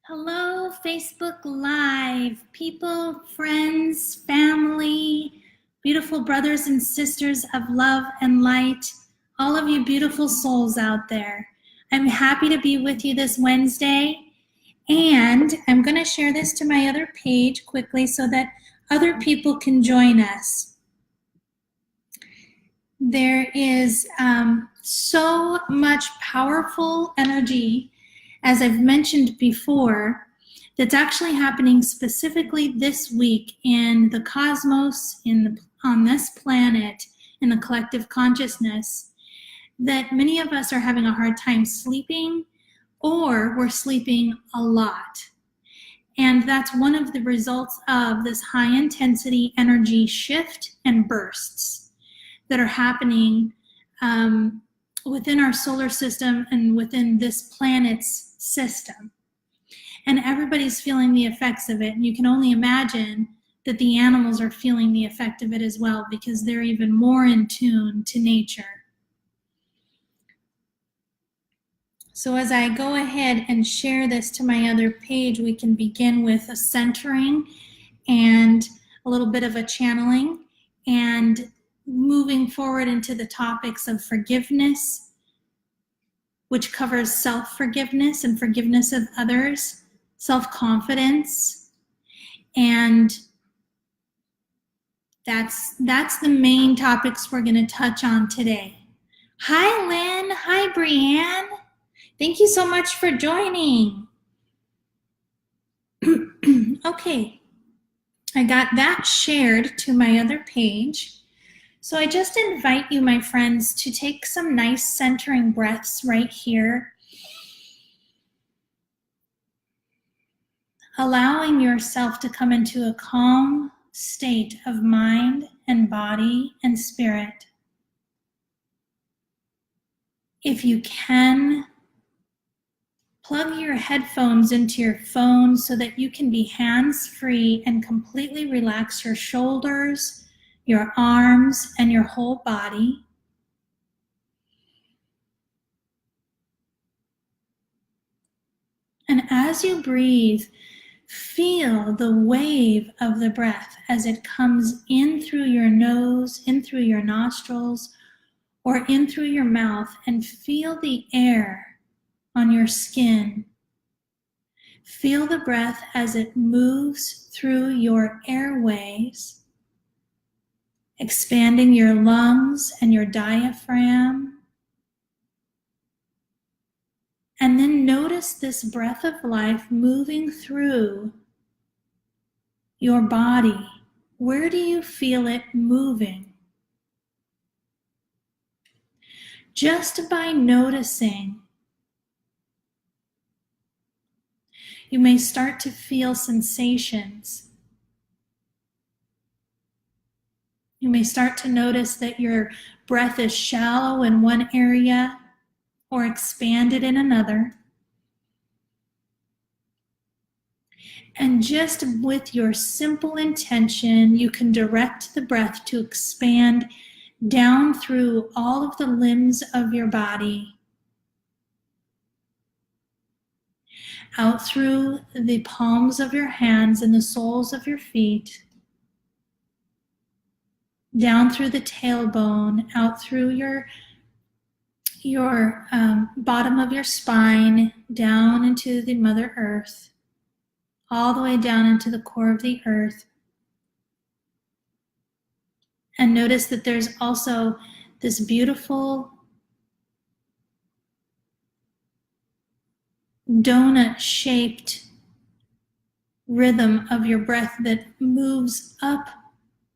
Hello, Facebook Live, people, friends, family, beautiful brothers and sisters of love and light, all of you beautiful souls out there. I'm happy to be with you this Wednesday, and I'm going to share this to my other page quickly so that other people can join us. There is so much powerful energy, as I've mentioned before, that's actually happening specifically this week in the cosmos, on this planet, in the collective consciousness, that many of us are having a hard time sleeping, or we're sleeping a lot. And that's one of the results of this high intensity energy shift and bursts that are happening within our solar system and within this planet's system. And everybody's feeling the effects of it. And you can only imagine that the animals are feeling the effect of it as well, because they're even more in tune to nature. So as I go ahead and share this to my other page, we can begin with a centering and a little bit of a channeling, and moving forward into the topics of forgiveness, which covers self-forgiveness and forgiveness of others, self-confidence, and that's the main topics we're going to touch on today. Hi, Lynn. Hi, Brianne. Thank you so much for joining. Okay, I got that shared to my other page. So I just invite you, my friends, to take some nice centering breaths right here, allowing yourself to come into a calm state of mind and body and spirit. If you can, plug your headphones into your phone so that you can be hands-free and completely relax your shoulders, your arms, and your whole body. And as you breathe, feel the wave of the breath as it comes in through your nose, in through your nostrils, or in through your mouth, and feel the air on your skin. Feel the breath as it moves through your airways, expanding your lungs and your diaphragm. And then notice this breath of life moving through your body. Where do you feel it moving? Just by noticing, you may start to feel sensations. You may start to notice that your breath is shallow in one area or expanded in another. And just with your simple intention, you can direct the breath to expand down through all of the limbs of your body, out through the palms of your hands and the soles of your feet, down through the tailbone, out through your bottom of your spine, down into the Mother Earth, all the way down into the core of the earth. And notice that there's also this beautiful donut-shaped rhythm of your breath that moves up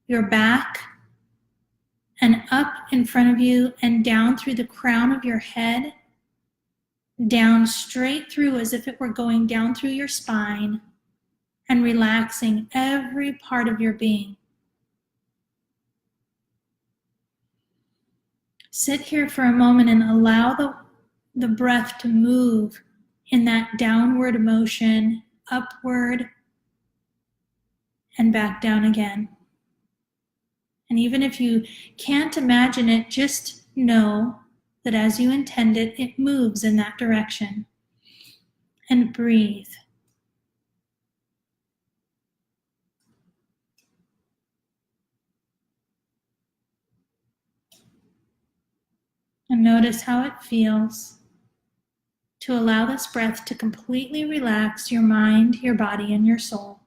your back and up in front of you and down through the crown of your head, down straight through as if it were going down through your spine, and relaxing every part of your being. Sit here for a moment and allow the breath to move in that downward motion, upward and back down again. And even if you can't imagine it, just know that as you intend it, it moves in that direction. And breathe. And notice how it feels to allow this breath to completely relax your mind, your body, and your soul.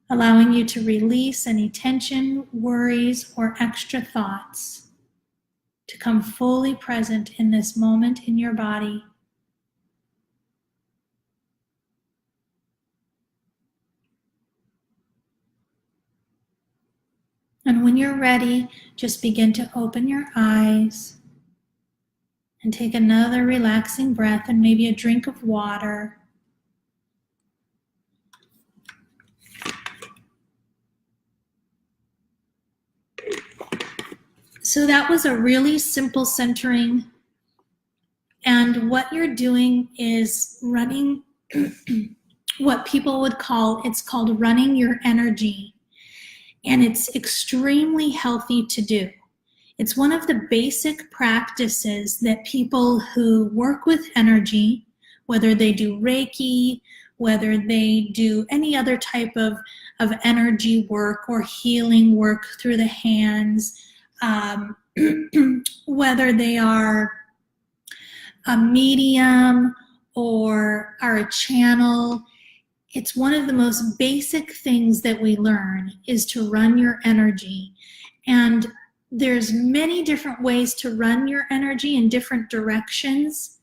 Allowing you to release any tension, worries, or extra thoughts, to come fully present in this moment in your body. And when you're ready, just begin to open your eyes and take another relaxing breath and maybe a drink of water. So that was a really simple centering. And what you're doing is running what people would call, it's called running your energy. And it's extremely healthy to do. It's one of the basic practices that people who work with energy, whether they do Reiki, whether they do any other type of energy work or healing work through the hands, whether they are a medium or are a channel, it's one of the most basic things that we learn is to run your energy. And there's many different ways to run your energy in different directions.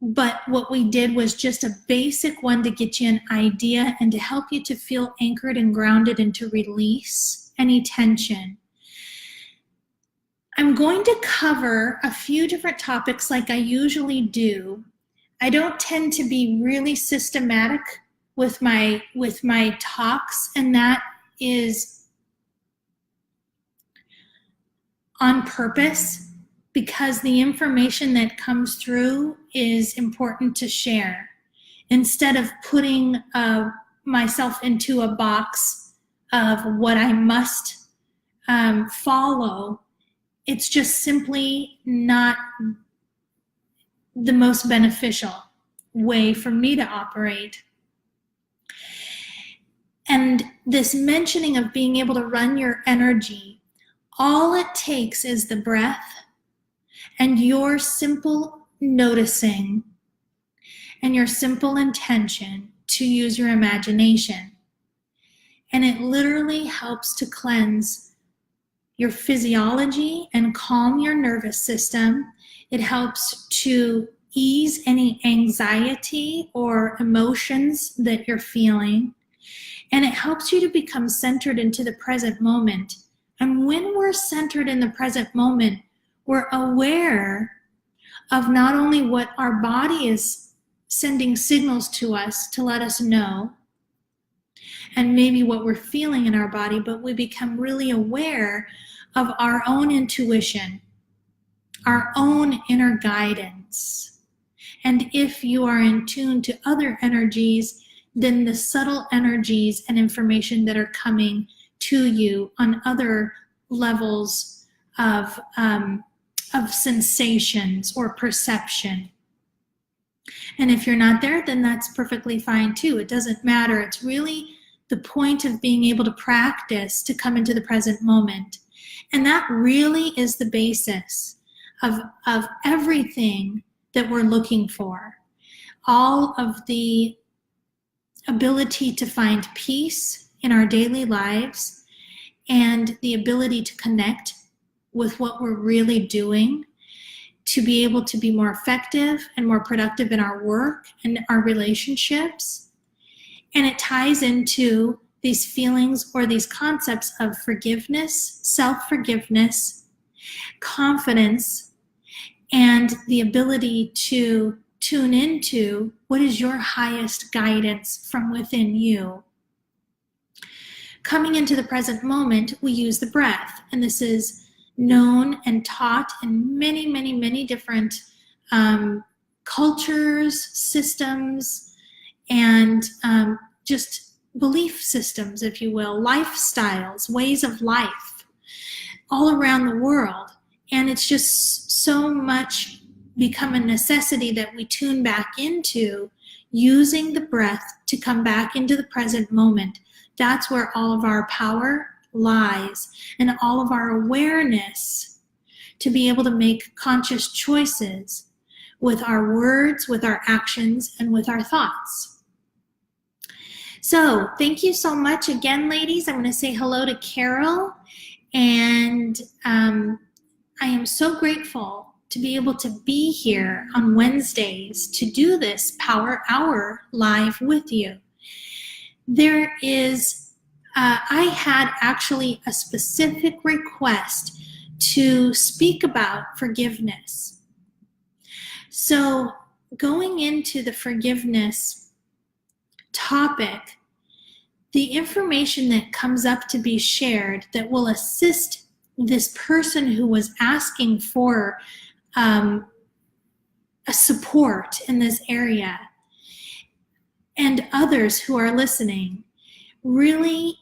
But what we did was just a basic one to get you an idea and to help you to feel anchored and grounded and to release any tension. I'm going to cover a few different topics like I usually do. I don't tend to be really systematic with my talks, and that is on purpose because the information that comes through is important to share. Instead of putting myself into a box of what I must follow, it's just simply not the most beneficial way for me to operate. And this mentioning of being able to run your energy, all it takes is the breath and your simple noticing and your simple intention to use your imagination. And it literally helps to cleanse your physiology and calm your nervous system. It helps to ease any anxiety or emotions that you're feeling. And it helps you to become centered into the present moment. And when we're centered in the present moment, we're aware of not only what our body is sending signals to us to let us know, and maybe what we're feeling in our body, but we become really aware of our own intuition, our own inner guidance. And if you are in tune to other energies, then the subtle energies and information that are coming to you on other levels of sensations or perception. And if you're not there, then that's perfectly fine too. It doesn't matter. It's really the point of being able to practice to come into the present moment. And that really is the basis of everything that we're looking for. All of the ability to find peace in our daily lives and the ability to connect with what we're really doing, to be able to be more effective and more productive in our work and our relationships. And it ties into these feelings or these concepts of forgiveness, self-forgiveness, confidence, and the ability to tune into what is your highest guidance from within you. Coming into the present moment, we use the breath, and this is known and taught in many, many, many different cultures, systems, and just belief systems, if you will, lifestyles, ways of life all around the world. And it's just so much become a necessity that we tune back into using the breath to come back into the present moment, That's where all of our power lies, and all of our awareness to be able to make conscious choices with our words, with our actions, and with our thoughts. So thank you so much again, ladies. I'm going to say hello to Carol, and I am so grateful to be able to be here on Wednesdays to do this Power Hour live with you. There is, I had actually a specific request to speak about forgiveness. So going into the forgiveness topic, the information that comes up to be shared that will assist this person who was asking for a support in this area, and others who are listening, really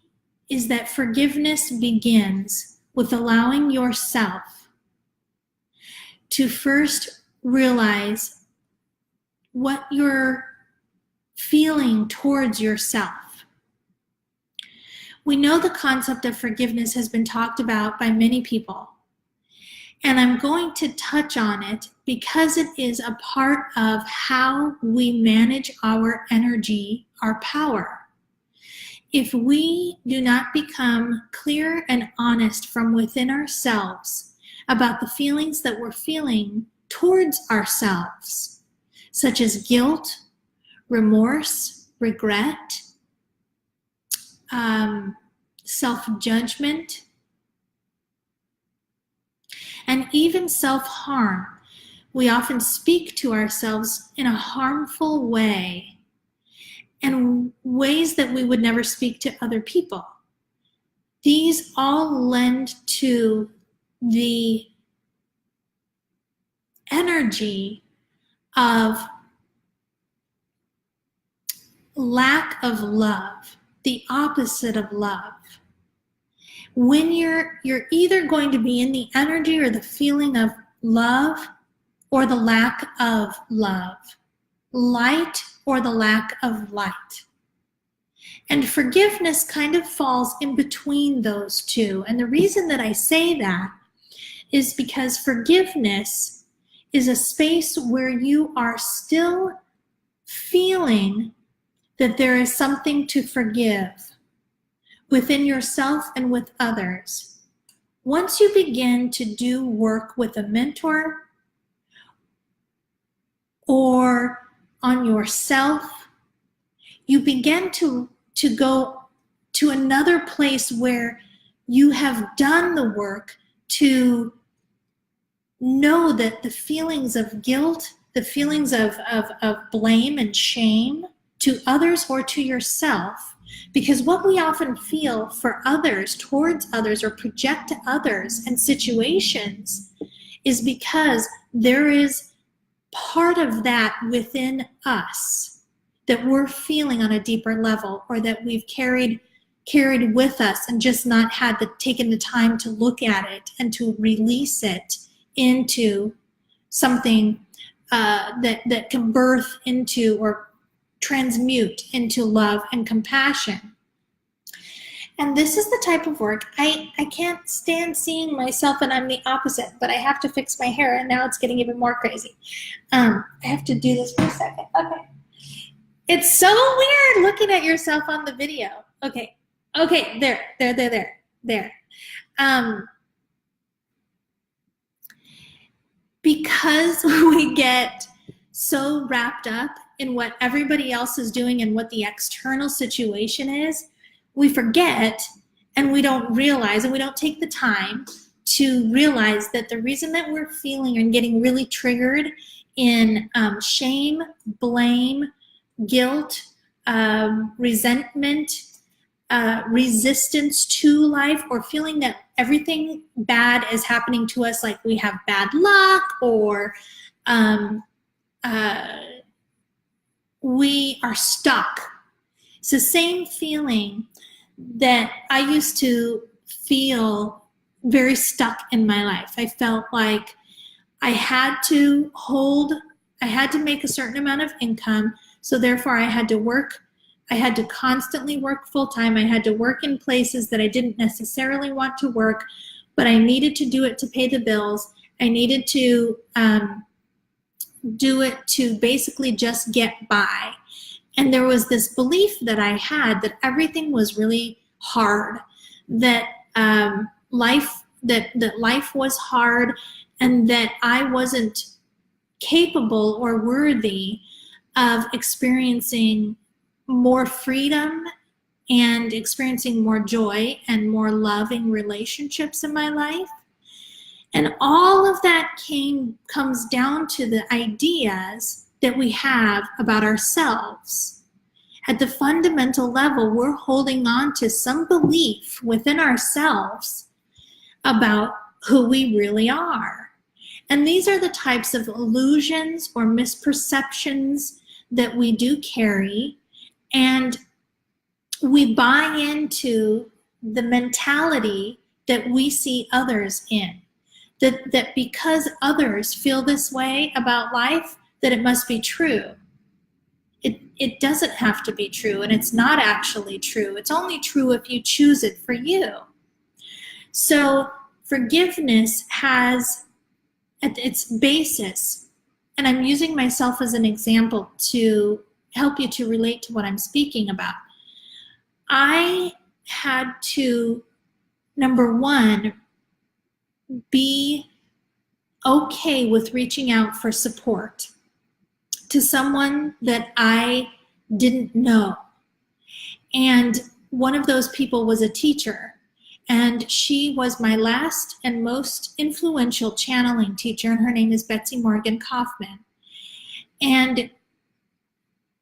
is that forgiveness begins with allowing yourself to first realize what you're feeling towards yourself. We know the concept of forgiveness has been talked about by many people, and I'm going to touch on it because it is a part of how we manage our energy, our power. If we do not become clear and honest from within ourselves about the feelings that we're feeling towards ourselves, such as guilt, remorse, regret, self-judgment, and even self-harm, we often speak to ourselves in a harmful way, and ways that we would never speak to other people. These all lend to the energy of lack of love, the opposite of love. When you're either going to be in the energy or the feeling of love or the lack of love, light or the lack of light. And forgiveness kind of falls in between those two. And the reason that I say that is because forgiveness is a space where you are still feeling that there is something to forgive within yourself and with others. Once you begin to do work with a mentor or on yourself, you begin to go to another place where you have done the work to know that the feelings of guilt, the feelings of blame and shame to others or to yourself, because what we often feel for others, towards others, or project to others and situations is because there is part of that within us that we're feeling on a deeper level, or that we've carried with us and just not had taken the time to look at it and to release it into something that can birth into or transmute into love and compassion. And this is the type of work, I can't stand seeing myself, and I'm the opposite, but I have to fix my hair, and now it's getting even more crazy. I have to do this for a second. Okay. It's so weird looking at yourself on the video. Okay, there. Because we get so wrapped up in what everybody else is doing and what the external situation is, we forget and we don't realize, and we don't take the time to realize that the reason that we're feeling and getting really triggered in shame, blame, guilt, resentment, resistance to life, or feeling that everything bad is happening to us, like we have bad luck, or we are stuck. It's the same feeling that I used to feel very stuck in my life. I felt like I had to make a certain amount of income, so therefore I had to work I had to constantly work full-time. I had to work in places that I didn't necessarily want to work, but I needed to do it to pay the bills. I needed to do it to basically just get by. And there was this belief that I had that everything was really hard, that life was hard, and that I wasn't capable or worthy of experiencing more freedom and experiencing more joy and more loving relationships in my life. And all of that comes down to the ideas that we have about ourselves. At the fundamental level, we're holding on to some belief within ourselves about who we really are. And these are the types of illusions or misperceptions that we do carry, and we buy into the mentality that we see others in. That because others feel this way about life, that it must be true. It doesn't have to be true, and it's not actually true. It's only true if you choose it for you. So forgiveness has at its basis, and I'm using myself as an example to help you to relate to what I'm speaking about. I had to, number one, be okay with reaching out for support to someone that I didn't know. And one of those people was a teacher, and she was my last and most influential channeling teacher, and her name is Betsy Morgan Kaufman. And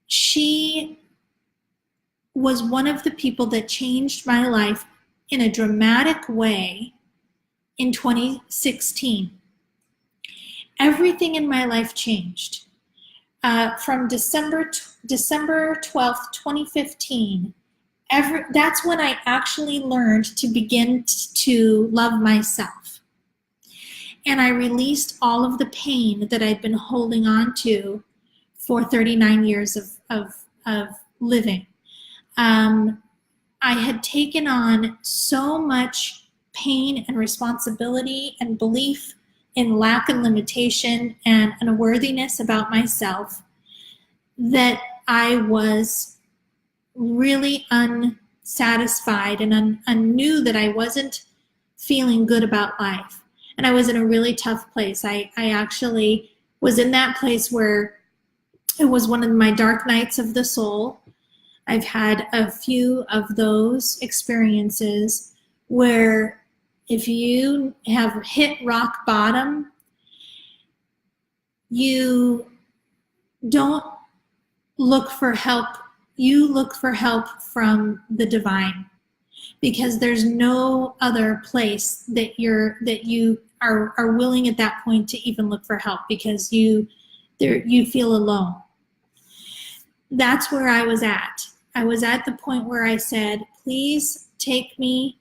she was one of the people that changed my life in a dramatic way in 2016. Everything in my life changed. From December 12th, 2015, that's when I actually learned to begin to love myself. And I released all of the pain that I'd been holding on to for 39 years of living. I had taken on so much pain and responsibility and belief in lack and limitation and unworthiness about myself that I was really unsatisfied and knew that I wasn't feeling good about life. And I was in a really tough place. I actually was in that place where it was one of my dark nights of the soul. I've had a few of those experiences where if you have hit rock bottom, you don't look for help. You look for help from the divine, because there's no other place that you are willing at that point to even look for help, because you feel alone. That's where I was at. I was at the point where I said, please take me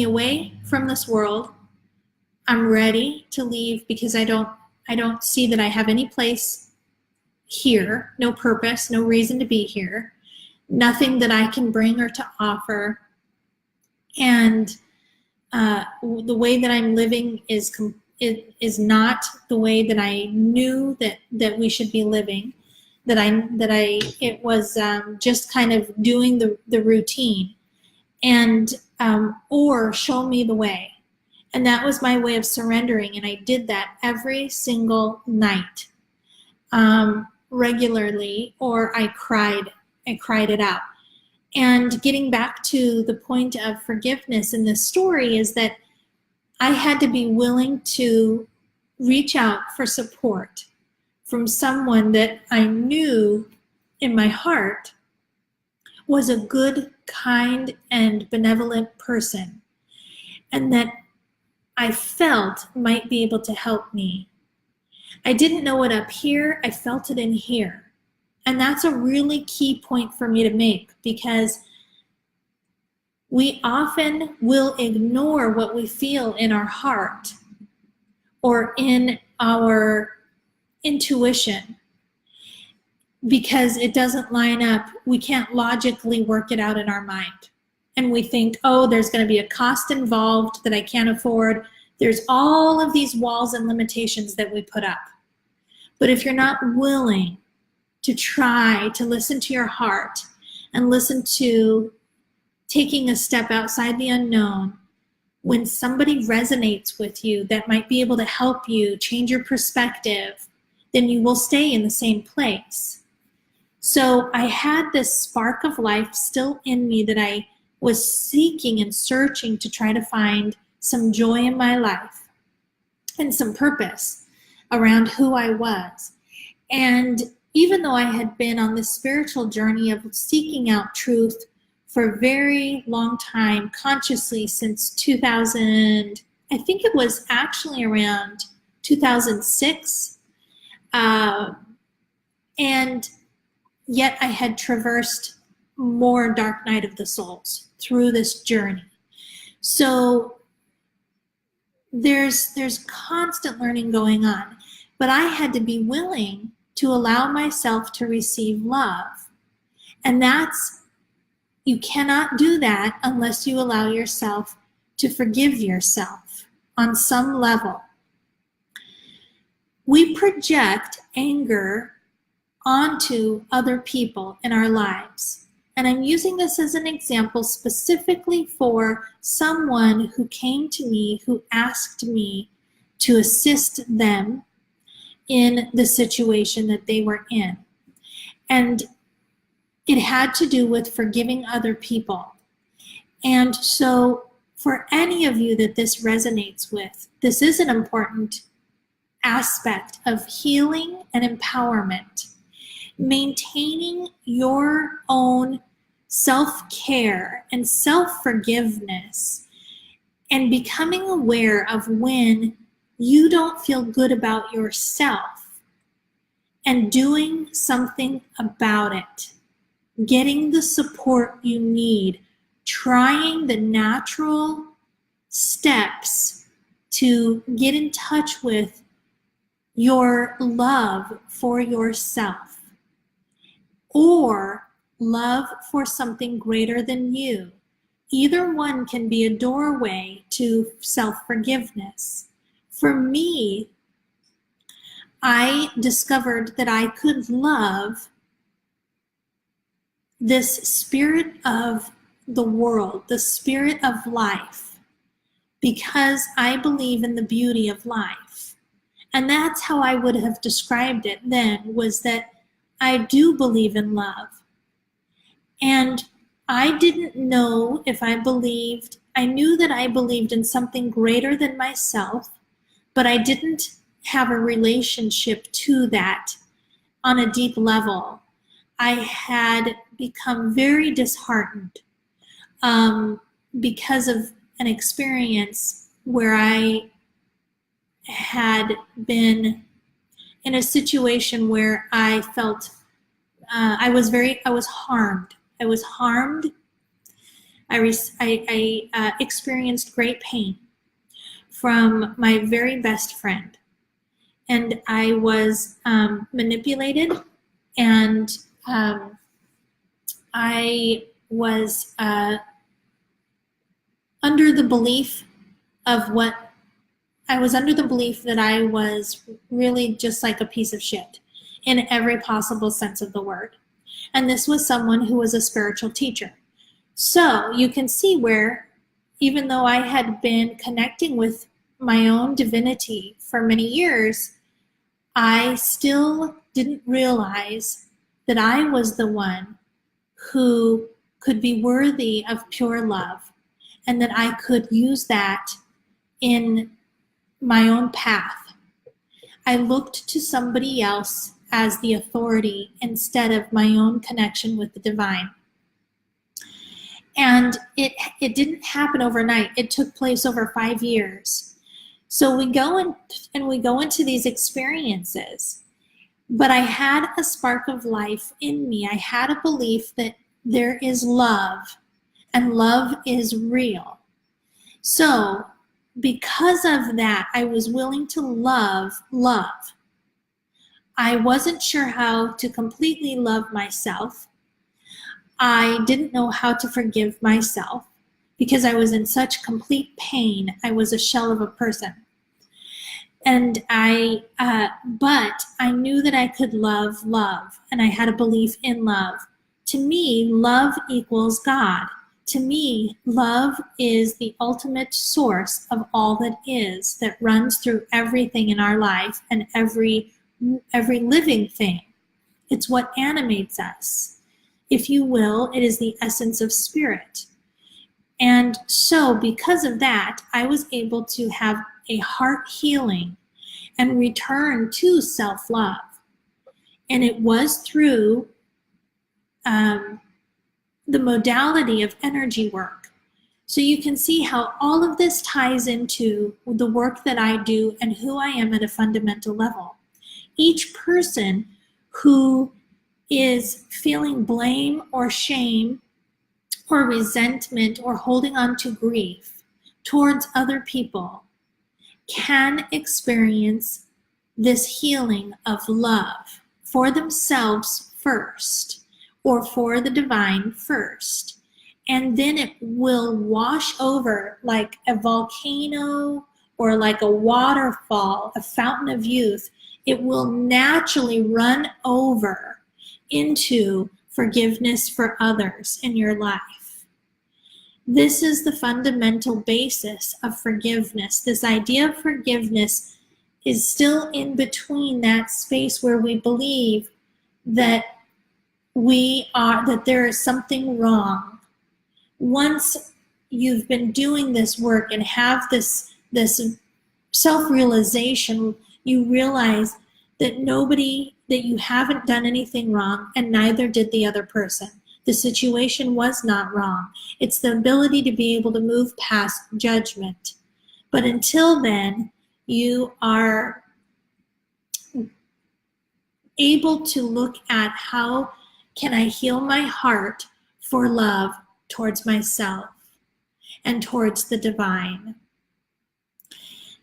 away from this world. I'm ready to leave, because I don't see that I have any place here, no purpose, no reason to be here, nothing that I can bring or to offer. And the way that I'm living is not the way that I knew that we should be living. It was just kind of doing the routine, and or show me the way. And that was my way of surrendering, and I did that every single night, regularly, or I cried it out. And getting back to the point of forgiveness in this story is that I had to be willing to reach out for support from someone that I knew in my heart was a good, kind, and benevolent person, and that I felt might be able to help me. I didn't know it up here, I felt it in here. And that's a really key point for me to make, because we often will ignore what we feel in our heart or in our intuition. because it doesn't line up. We can't logically work it out in our mind. And we think, oh, there's going to be a cost involved that I can't afford. There's all of these walls and limitations that we put up. But if you're not willing to try to listen to your heart and listen to taking a step outside the unknown, when somebody resonates with you that might be able to help you change your perspective, then you will stay in the same place. So I had this spark of life still in me that I was seeking and searching to try to find some joy in my life and some purpose around who I was. And even though I had been on this spiritual journey of seeking out truth for a very long time, consciously since 2000, I think it was actually around 2006, and yet I had traversed more dark night of the souls through this journey. So there's constant learning going on, but I had to be willing to allow myself to receive love. And you cannot do that unless you allow yourself to forgive yourself on some level. We project anger onto other people in our lives. And I'm using this as an example specifically for someone who came to me, who asked me to assist them in the situation that they were in. And it had to do with forgiving other people. And so for any of you that this resonates with, this is an important aspect of healing and empowerment. Maintaining your own self-care and self-forgiveness and becoming aware of when you don't feel good about yourself and doing something about it, getting the support you need, trying the natural steps to get in touch with your love for yourself or love for something greater than you. Either one can be a doorway to self-forgiveness. For me, I discovered that I could love this spirit of the world, the spirit of life, because I believe in the beauty of life. And that's how I would have described it then, was that I do believe in love. And I didn't know if I knew that I believed in something greater than myself, but I didn't have a relationship to that on a deep level. I had become very disheartened because of an experience where I had been in a situation where I felt I was harmed. I was harmed. I experienced great pain from my very best friend. And I was manipulated, and I was under the belief that I was really just like a piece of shit in every possible sense of the word. And this was someone who was a spiritual teacher. So you can see where, even though I had been connecting with my own divinity for many years, I still didn't realize that I was the one who could be worthy of pure love, and that I could use that in my own path. I looked to somebody else as the authority instead of my own connection with the divine. And it didn't happen overnight. It took place over 5 years. So we go into these experiences, but I had a spark of life in me. I had a belief that there is love, and love is real. So because of that, I was willing to love. I wasn't sure how to completely love myself. I didn't know how to forgive myself because I was in such complete pain. I was a shell of a person. And but I knew that I could love, and I had a belief in love. To me, love equals God. To me, love is the ultimate source of all that is, that runs through everything in our life and every living thing. It's what animates us. If you will, it is the essence of spirit. And so because of that, I was able to have a heart healing and return to self-love. And it was through the modality of energy work. So you can see how all of this ties into the work that I do and who I am at a fundamental level. Each person who is feeling blame or shame or resentment or holding on to grief towards other people can experience this healing of love for themselves first, or for the divine first. And then it will wash over like a volcano or like a waterfall, a fountain of youth. It will naturally run over into forgiveness for others in your life. This is the fundamental basis of forgiveness. This idea of forgiveness is still in between that space where we believe that that there is something wrong. Once you've been doing this work and have this self-realization, you realize that you haven't done anything wrong, and neither did the other person. The situation was not wrong. It's the ability to be able to move past judgment. But until then, you are able to look at how can I heal my heart for love towards myself and towards the divine.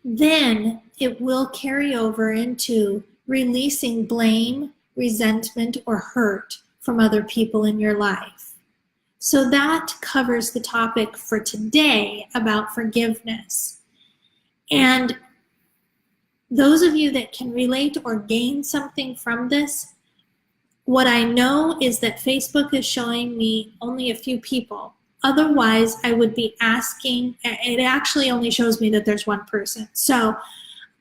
Then it will carry over into releasing blame, resentment, or hurt from other people in your life. So that covers the topic for today about forgiveness. And those of you that can relate or gain something from this, what I know is that Facebook is showing me only a few people. Otherwise, I would be asking, it actually only shows me that there's one person. So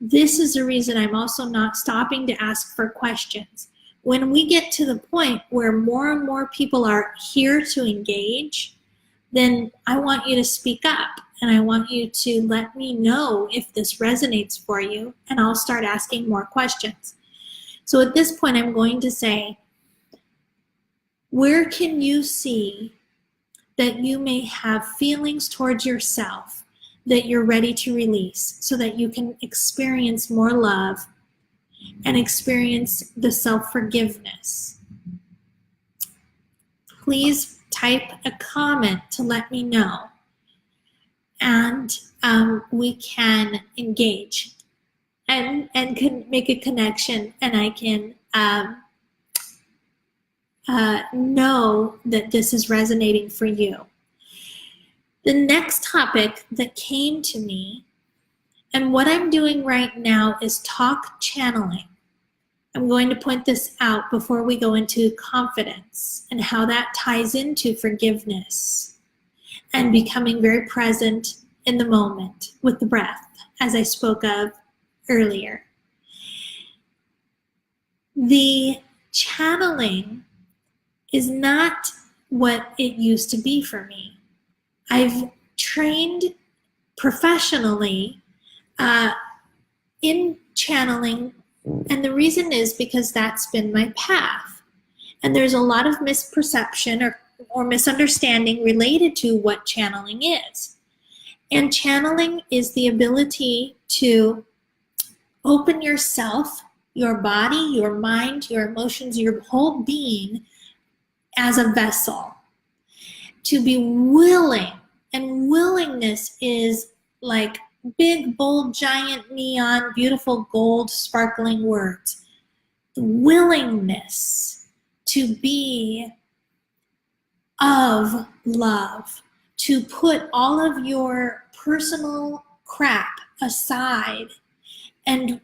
this is the reason I'm also not stopping to ask for questions. When we get to the point where more and more people are here to engage, then I want you to speak up, and I want you to let me know if this resonates for you, and I'll start asking more questions. So at this point, I'm going to say, where can you see that you may have feelings towards yourself that you're ready to release so that you can experience more love and experience the self-forgiveness? Please type a comment to let me know, and we can engage and can make a connection, and I can know that this is resonating for you. The next topic that came to me, and what I'm doing right now, is talk channeling. I'm going to point this out before we go into confidence and how that ties into forgiveness and becoming very present in the moment with the breath, as I spoke of earlier. The channeling is not what it used to be for me. I've trained professionally in channeling, and the reason is because that's been my path. And there's a lot of misperception or misunderstanding related to what channeling is. And channeling is the ability to open yourself, your body, your mind, your emotions, your whole being as a vessel. To be willing, and willingness is like big, bold, giant, neon, beautiful, gold, sparkling words. the willingness to be of love, to put all of your personal crap aside and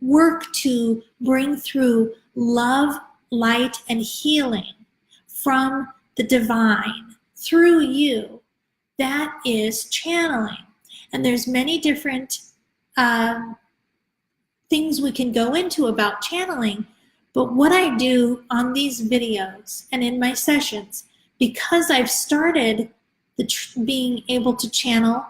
work to bring through love, light, and healing from the divine through you. That is channeling. And there's many different things we can go into about channeling, but what I do on these videos and in my sessions, because I've started being able to channel,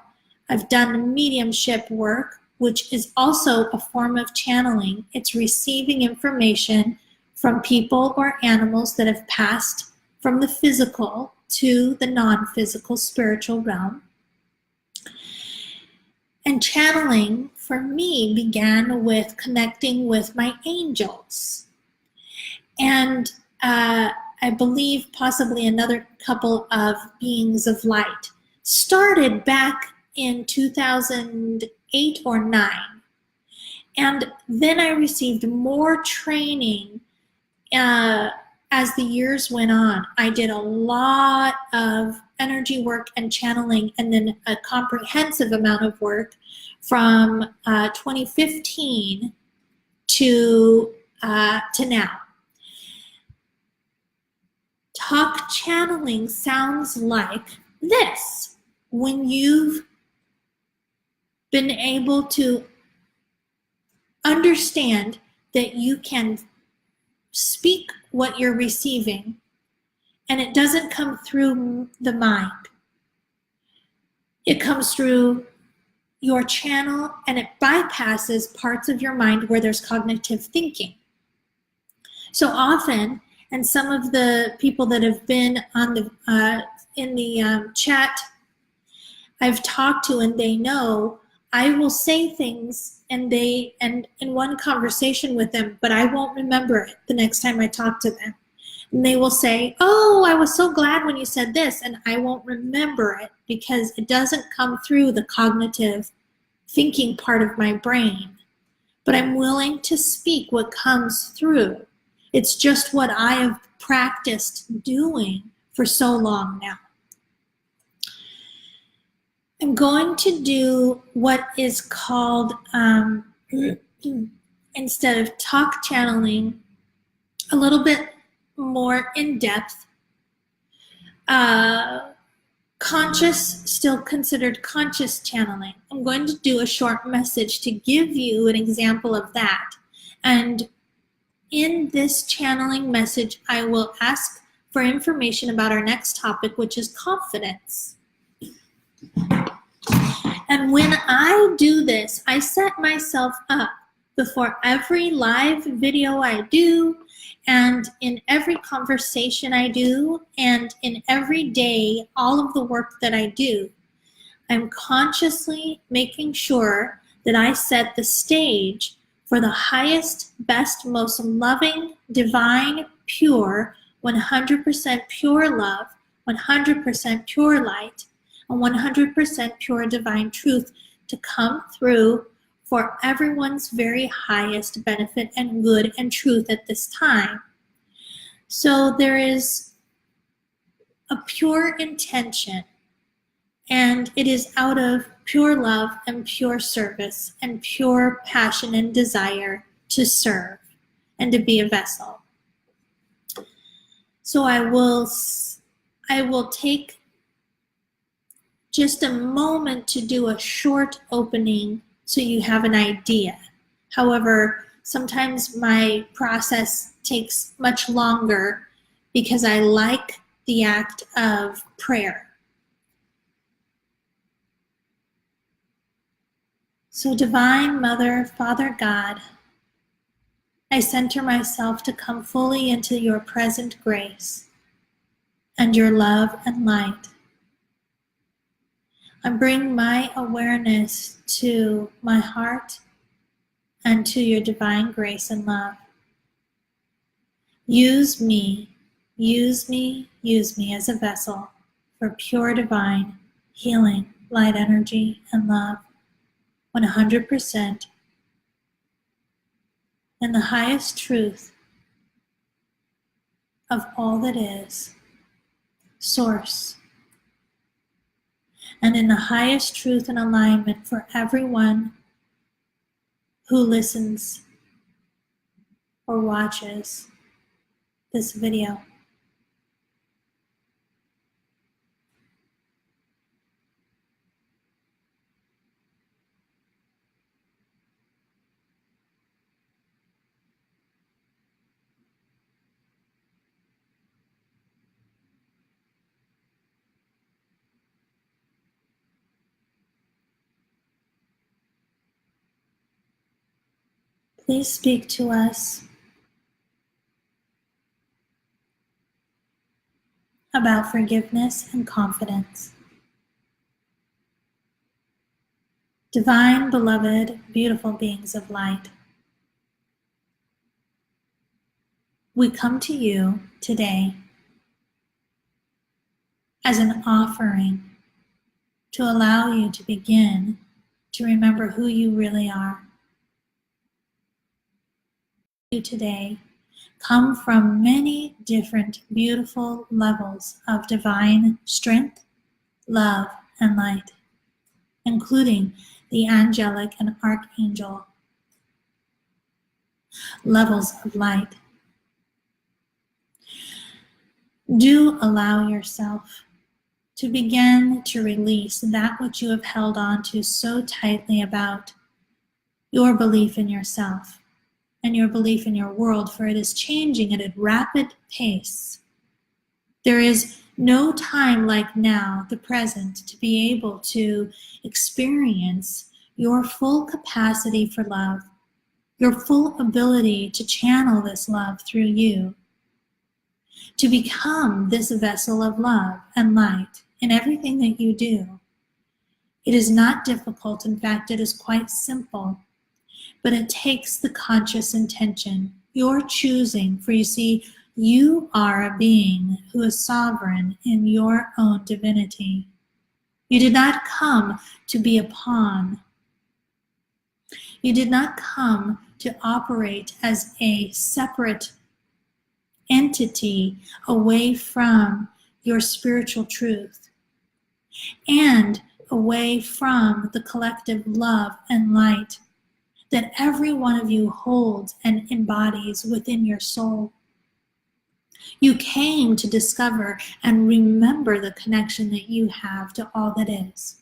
I've done mediumship work, which is also a form of channeling. It's receiving information from people or animals that have passed from the physical to the non-physical spiritual realm. And channeling for me began with connecting with my angels. And I believe possibly another couple of beings of light. Started back in 2008 or 9. And then I received more training as the years went on. I did a lot of energy work and channeling, and then a comprehensive amount of work from 2015 to now. Talk channeling sounds like this. When you've been able to understand that you can speak what you're receiving, and it doesn't come through the mind. It comes through your channel, and it bypasses parts of your mind where there's cognitive thinking. So often, and some of the people that have been on the in the chat I've talked to, and they know, I will say things and in one conversation with them, but I won't remember it the next time I talk to them. And they will say, oh, I was so glad when you said this, and I won't remember it because it doesn't come through the cognitive thinking part of my brain. But I'm willing to speak what comes through. It's just what I have practiced doing for so long now. I'm going to do what is called, instead of talk channeling, a little bit more in depth, conscious, still considered conscious channeling. I'm going to do a short message to give you an example of that. And in this channeling message, I will ask for information about our next topic, which is confidence. And when I do this, I set myself up before every live video I do, and in every conversation I do, and in every day, all of the work that I do. I'm consciously making sure that I set the stage for the highest, best, most loving, divine, pure, 100% pure love, 100% pure light, and 100% pure divine truth to come through for everyone's very highest benefit and good and truth at this time. So there is a pure intention, and it is out of pure love and pure service and pure passion and desire to serve and to be a vessel. So I will take just a moment to do a short opening so you have an idea. However, sometimes my process takes much longer because I like the act of prayer. So Divine Mother, Father God, I center myself to come fully into your present grace and your love and light. I bring my awareness to my heart and to your divine grace and love. Use me as a vessel for pure divine healing, light energy, and love, 100% in the highest truth of all that is, Source, and in the highest truth and alignment for everyone who listens or watches this video. Please speak to us about forgiveness and confidence. Divine, beloved, beautiful beings of light, we come to you today as an offering to allow you to begin to remember who you really are. You today come from many different beautiful levels of divine strength, love, and light, including the angelic and archangel levels of light. Do allow yourself to begin to release that which you have held on to so tightly about your belief in yourself and your belief in your world, for it is changing at a rapid pace. There is no time like now, the present, to be able to experience your full capacity for love, your full ability to channel this love through you, to become this vessel of love and light in everything that you do. It is not difficult. In fact, it is quite simple. But it takes the conscious intention, your choosing, for you see, you are a being who is sovereign in your own divinity. You did not come to be a pawn. You did not come to operate as a separate entity away from your spiritual truth and away from the collective love and light that every one of you holds and embodies within your soul. You came to discover and remember the connection that you have to all that is.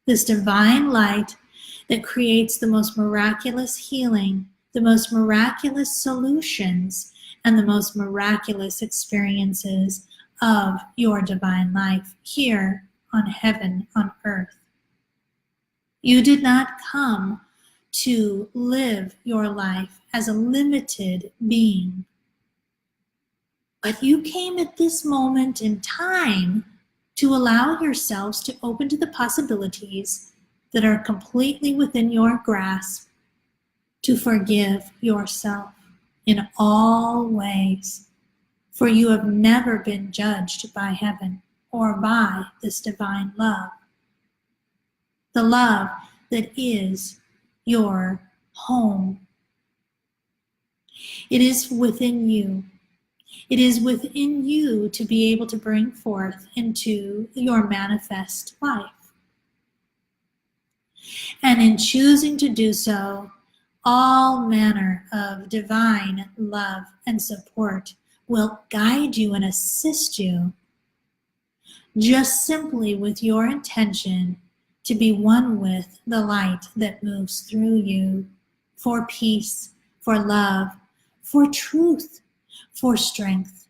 This divine light that creates the most miraculous healing, the most miraculous solutions, and the most miraculous experiences of your divine life here on heaven, on earth. You did not come to live your life as a limited being. But you came at this moment in time to allow yourselves to open to the possibilities that are completely within your grasp, to forgive yourself in all ways, for you have never been judged by heaven or by this divine love, the love that is your home. It is within you. It is within you to be able to bring forth into your manifest life. And in choosing to do so, all manner of divine love and support will guide you and assist you, just simply with your intention to be one with the light that moves through you, for peace, for love, for truth, for strength,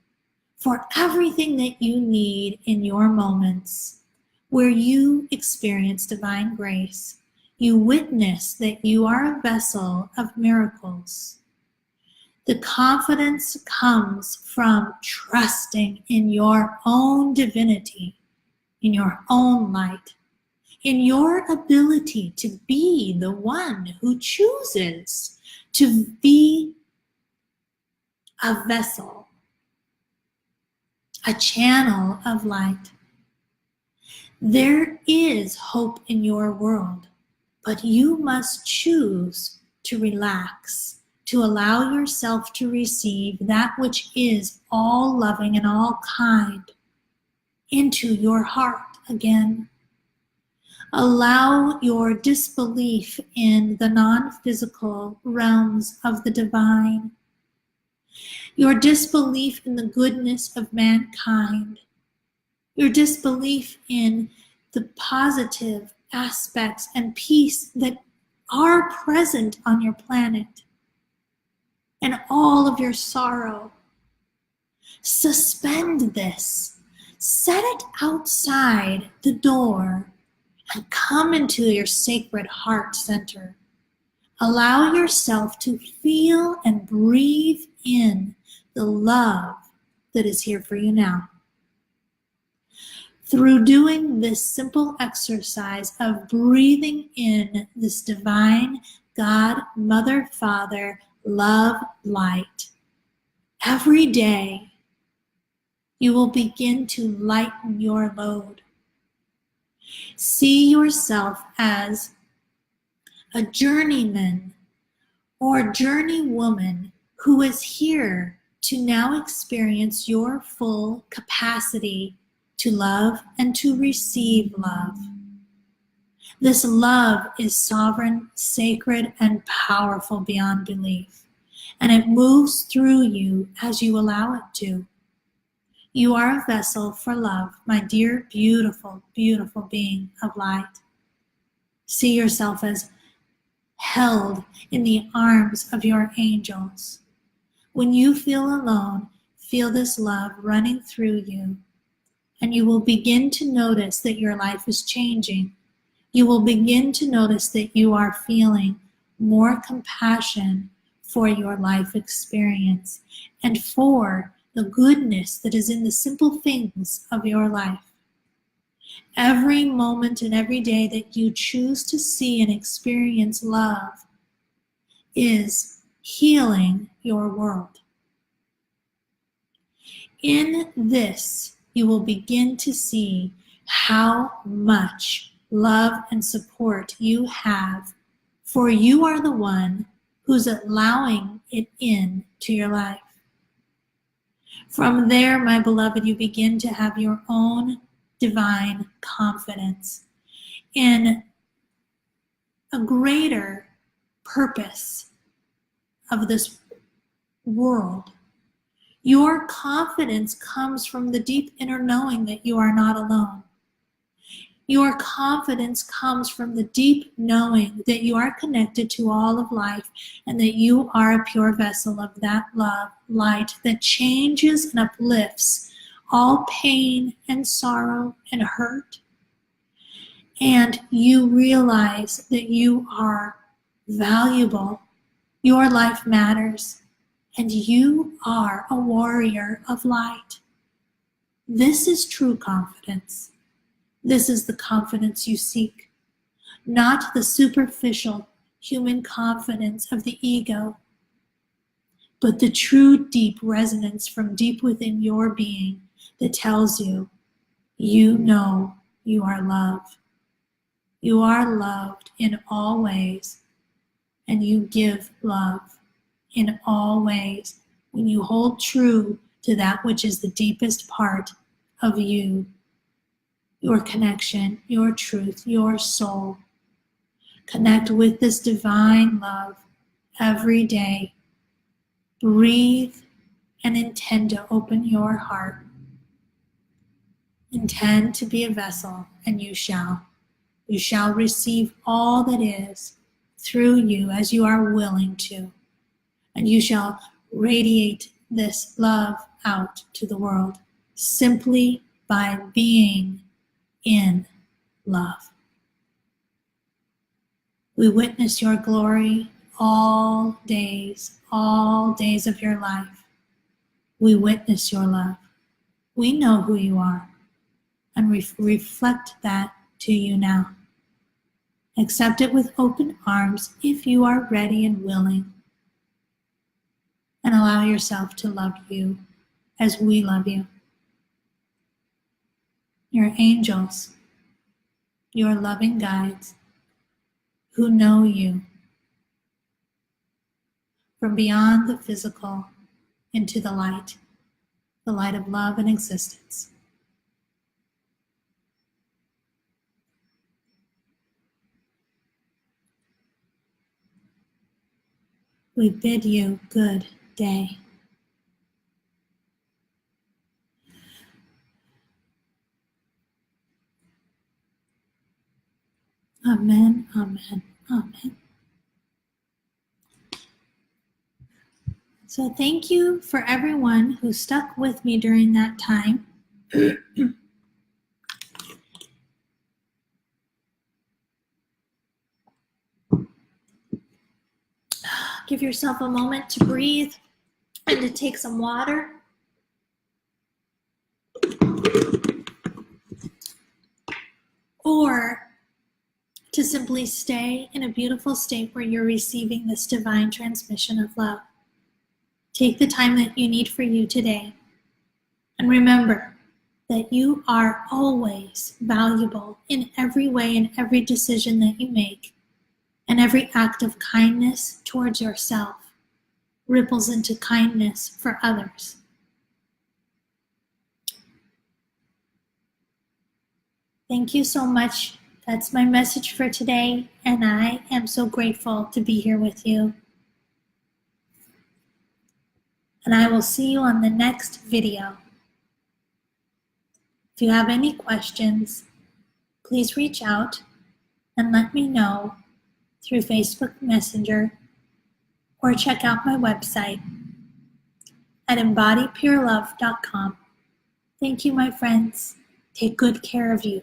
for everything that you need in your moments where you experience divine grace. You witness that you are a vessel of miracles. The confidence comes from trusting in your own divinity, in your own light, in your ability to be the one who chooses to be a vessel, a channel of light. There is hope in your world, but you must choose to relax to allow yourself to receive that which is all loving and all kind into your heart again. Allow your disbelief in the non-physical realms of the divine, your disbelief in the goodness of mankind, your disbelief in the positive aspects and peace that are present on your planet, and all of your sorrow. Suspend this. Set it outside the door and come into your sacred heart center. Allow yourself to feel and breathe in the love that is here for you now. Through doing this simple exercise of breathing in this divine God, Mother, Father, love, light, every day you will begin to lighten your load. See yourself as a journeyman or journeywoman who is here to now experience your full capacity to love and to receive love. This love is sovereign, sacred, and powerful beyond belief, and it moves through you as you allow it to. You are a vessel for love, my dear, beautiful, beautiful being of light. See yourself as held in the arms of your angels. When you feel alone, feel this love running through you, and you will begin to notice that your life is changing. You will begin to notice that you are feeling more compassion for your life experience and for the goodness that is in the simple things of your life. Every moment and every day that you choose to see and experience love is healing your world. In this, you will begin to see how much love and support you have, for you are the one who's allowing it in to your life. From there, my beloved, you begin to have your own divine confidence in a greater purpose of this world. Your confidence comes from the deep inner knowing that you are not alone. Your confidence comes from the deep knowing that you are connected to all of life and that you are a pure vessel of that love, light that changes and uplifts all pain and sorrow and hurt. And you realize that you are valuable, your life matters, and you are a warrior of light. This is true confidence. This is the confidence you seek, not the superficial human confidence of the ego, but the true deep resonance from deep within your being that tells you, you know you are loved. You are loved in all ways, and you give love in all ways when you hold true to that which is the deepest part of you. Your connection, your truth, your soul. Connect with this divine love every day. Breathe and intend to open your heart. Intend to be a vessel, and you shall. You shall receive all that is through you as you are willing to. And you shall radiate this love out to the world simply by being in love. We witness your glory all days of your life. We witness your love. We know who you are, and reflect that to you now. Accept it with open arms if you are ready and willing, and allow yourself to love you as we love you. Your angels, your loving guides who know you. from beyond the physical into the light of love and existence. We bid you good day. Amen, amen, amen. So thank you for everyone who stuck with me during that time. Give yourself a moment to breathe and to take some water. Or to simply stay in a beautiful state where you're receiving this divine transmission of love. Take the time that you need for you today. And remember that you are always valuable in every way, in every decision that you make. And every act of kindness towards yourself ripples into kindness for others. Thank you so much. That's my message for today, and I am so grateful to be here with you. And I will see you on the next video. If you have any questions, please reach out and let me know through Facebook Messenger or check out my website at embodypurelove.com. Thank you, my friends. Take good care of you.